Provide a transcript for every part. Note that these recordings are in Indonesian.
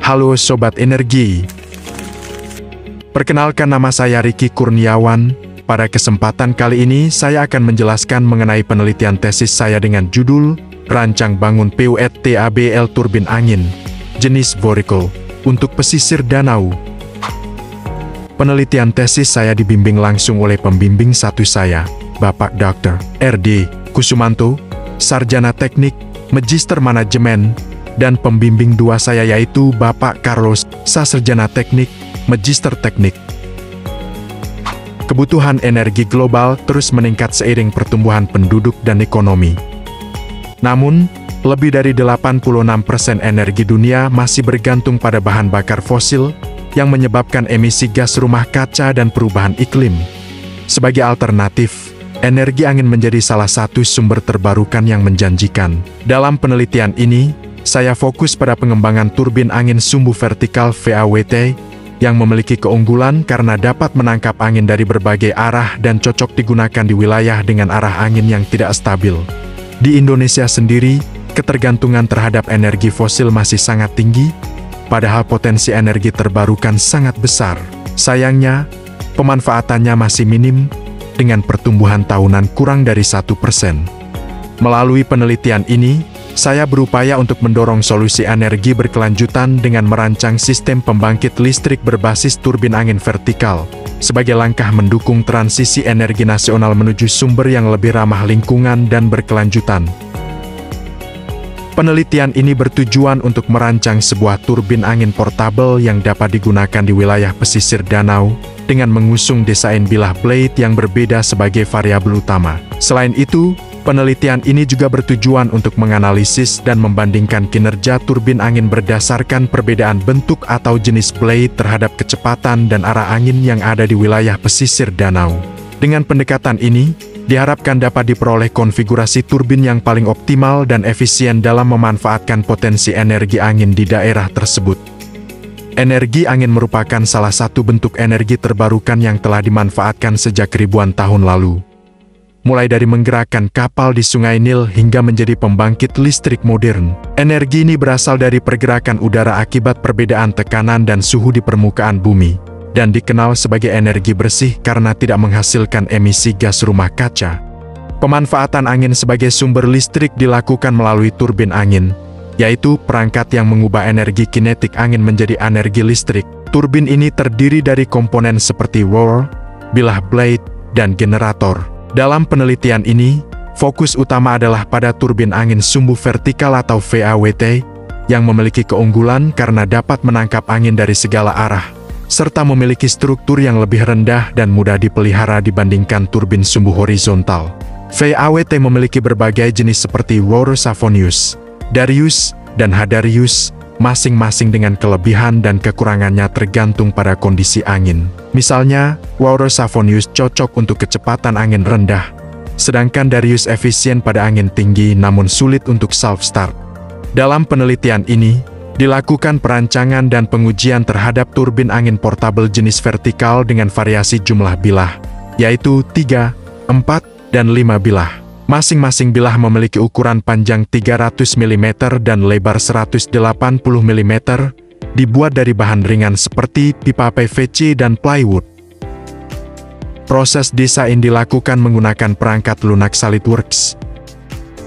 Halo Sobat Energi. Perkenalkan, nama saya Ricky Kurniawan. Pada kesempatan kali ini saya akan menjelaskan mengenai penelitian tesis saya dengan judul Rancang Bangun PUET-TABL Turbin Angin jenis Voreco untuk pesisir danau. Penelitian tesis saya dibimbing langsung oleh pembimbing satu saya, Bapak Dr. R.D. Kusumanto, Sarjana Teknik, Magister Manajemen, dan pembimbing dua saya yaitu Bapak Carlos, Sarjana Teknik, Magister Teknik. Kebutuhan energi global terus meningkat seiring pertumbuhan penduduk dan ekonomi. Namun, lebih dari 86% energi dunia masih bergantung pada bahan bakar fosil, yang menyebabkan emisi gas rumah kaca dan perubahan iklim. Sebagai alternatif, energi angin menjadi salah satu sumber terbarukan yang menjanjikan. Dalam penelitian ini, saya fokus pada pengembangan turbin angin sumbu vertikal VAWT, yang memiliki keunggulan karena dapat menangkap angin dari berbagai arah dan cocok digunakan di wilayah dengan arah angin yang tidak stabil. Di Indonesia sendiri, ketergantungan terhadap energi fosil masih sangat tinggi, padahal potensi energi terbarukan sangat besar. Sayangnya, pemanfaatannya masih minim, dengan pertumbuhan tahunan kurang dari 1%. Melalui penelitian ini, saya berupaya untuk mendorong solusi energi berkelanjutan dengan merancang sistem pembangkit listrik berbasis turbin angin vertikal, sebagai langkah mendukung transisi energi nasional menuju sumber yang lebih ramah lingkungan dan berkelanjutan. Penelitian ini bertujuan untuk merancang sebuah turbin angin portabel yang dapat digunakan di wilayah pesisir danau, dengan mengusung desain bilah blade yang berbeda sebagai variabel utama. Selain itu, penelitian ini juga bertujuan untuk menganalisis dan membandingkan kinerja turbin angin berdasarkan perbedaan bentuk atau jenis blade terhadap kecepatan dan arah angin yang ada di wilayah pesisir danau. Dengan pendekatan ini, diharapkan dapat diperoleh konfigurasi turbin yang paling optimal dan efisien dalam memanfaatkan potensi energi angin di daerah tersebut. Energi angin merupakan salah satu bentuk energi terbarukan yang telah dimanfaatkan sejak ribuan tahun lalu. Mulai dari menggerakkan kapal di Sungai Nil hingga menjadi pembangkit listrik modern. Energi ini berasal dari pergerakan udara akibat perbedaan tekanan dan suhu di permukaan bumi, dan dikenal sebagai energi bersih karena tidak menghasilkan emisi gas rumah kaca. Pemanfaatan angin sebagai sumber listrik dilakukan melalui turbin angin, yaitu perangkat yang mengubah energi kinetik angin menjadi energi listrik. Turbin ini terdiri dari komponen seperti rotor, bilah blade, dan generator. Dalam penelitian ini, fokus utama adalah pada turbin angin sumbu vertikal atau VAWT, yang memiliki keunggulan karena dapat menangkap angin dari segala arah, serta memiliki struktur yang lebih rendah dan mudah dipelihara dibandingkan turbin sumbu horizontal. VAWT memiliki berbagai jenis seperti rotor Savonius, Darius, dan Hadarius, masing-masing dengan kelebihan dan kekurangannya tergantung pada kondisi angin. Misalnya, rotor Savonius cocok untuk kecepatan angin rendah, sedangkan Darius efisien pada angin tinggi namun sulit untuk self-start. Dalam penelitian ini, dilakukan perancangan dan pengujian terhadap turbin angin portabel jenis vertikal dengan variasi jumlah bilah, yaitu 3, 4, dan 5 bilah. Masing-masing bilah memiliki ukuran panjang 300 mm dan lebar 180 mm, dibuat dari bahan ringan seperti pipa PVC dan plywood. Proses desain dilakukan menggunakan perangkat lunak SolidWorks.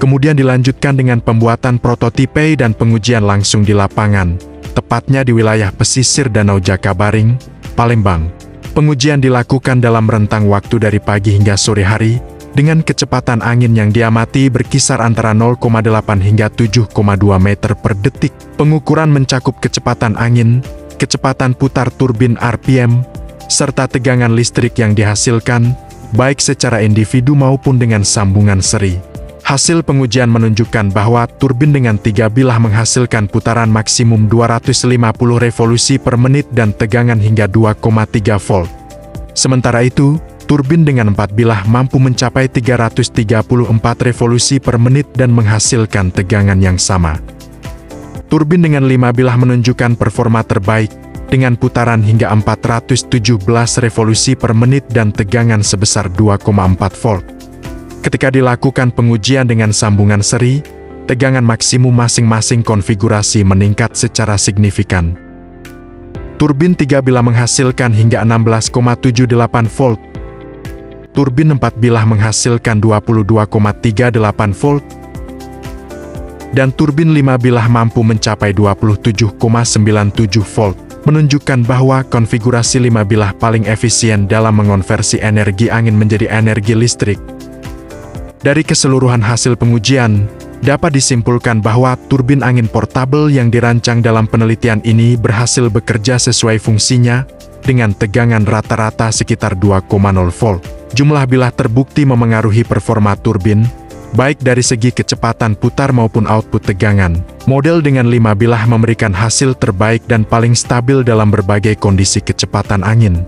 Kemudian dilanjutkan dengan pembuatan prototipe dan pengujian langsung di lapangan, tepatnya di wilayah pesisir Danau Jakabaring, Palembang. Pengujian dilakukan dalam rentang waktu dari pagi hingga sore hari, dengan kecepatan angin yang diamati berkisar antara 0,8 hingga 7,2 meter per detik. Pengukuran mencakup kecepatan angin, kecepatan putar turbin RPM, serta tegangan listrik yang dihasilkan, baik secara individu maupun dengan sambungan seri. Hasil pengujian menunjukkan bahwa turbin dengan 3 bilah menghasilkan putaran maksimum 250 revolusi per menit dan tegangan hingga 2,3 volt. Sementara itu, turbin dengan 4 bilah mampu mencapai 334 revolusi per menit dan menghasilkan tegangan yang sama. Turbin dengan 5 bilah menunjukkan performa terbaik, dengan putaran hingga 417 revolusi per menit dan tegangan sebesar 2,4 volt. Ketika dilakukan pengujian dengan sambungan seri, tegangan maksimum masing-masing konfigurasi meningkat secara signifikan. Turbin 3 bilah menghasilkan hingga 16,78 volt. Turbin 4 bilah menghasilkan 22,38 volt. Dan turbin 5 bilah mampu mencapai 27,97 volt, menunjukkan bahwa konfigurasi 5 bilah paling efisien dalam mengonversi energi angin menjadi energi listrik. Dari keseluruhan hasil pengujian, dapat disimpulkan bahwa turbin angin portabel yang dirancang dalam penelitian ini berhasil bekerja sesuai fungsinya dengan tegangan rata-rata sekitar 2,0 volt. Jumlah bilah terbukti memengaruhi performa turbin, baik dari segi kecepatan putar maupun output tegangan. Model dengan 5 bilah memberikan hasil terbaik dan paling stabil dalam berbagai kondisi kecepatan angin.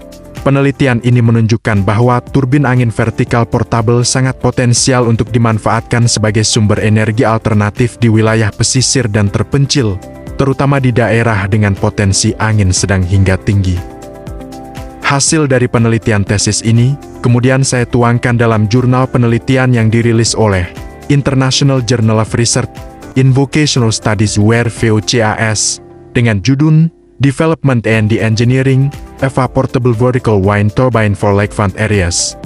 Penelitian ini menunjukkan bahwa turbin angin vertikal portabel sangat potensial untuk dimanfaatkan sebagai sumber energi alternatif di wilayah pesisir dan terpencil, terutama di daerah dengan potensi angin sedang hingga tinggi. Hasil dari penelitian tesis ini, kemudian saya tuangkan dalam jurnal penelitian yang dirilis oleh International Journal of Research in Vocational Studies (VOCAS) dengan judul Development and Engineering of a Portable Vertical Wind Turbine for Lakefront Areas.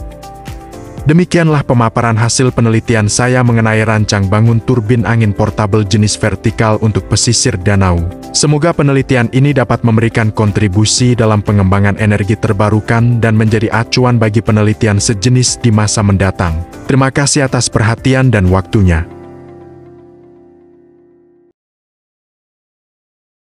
Demikianlah pemaparan hasil penelitian saya mengenai rancang bangun turbin angin portabel jenis vertikal untuk pesisir danau. Semoga penelitian ini dapat memberikan kontribusi dalam pengembangan energi terbarukan dan menjadi acuan bagi penelitian sejenis di masa mendatang. Terima kasih atas perhatian dan waktunya.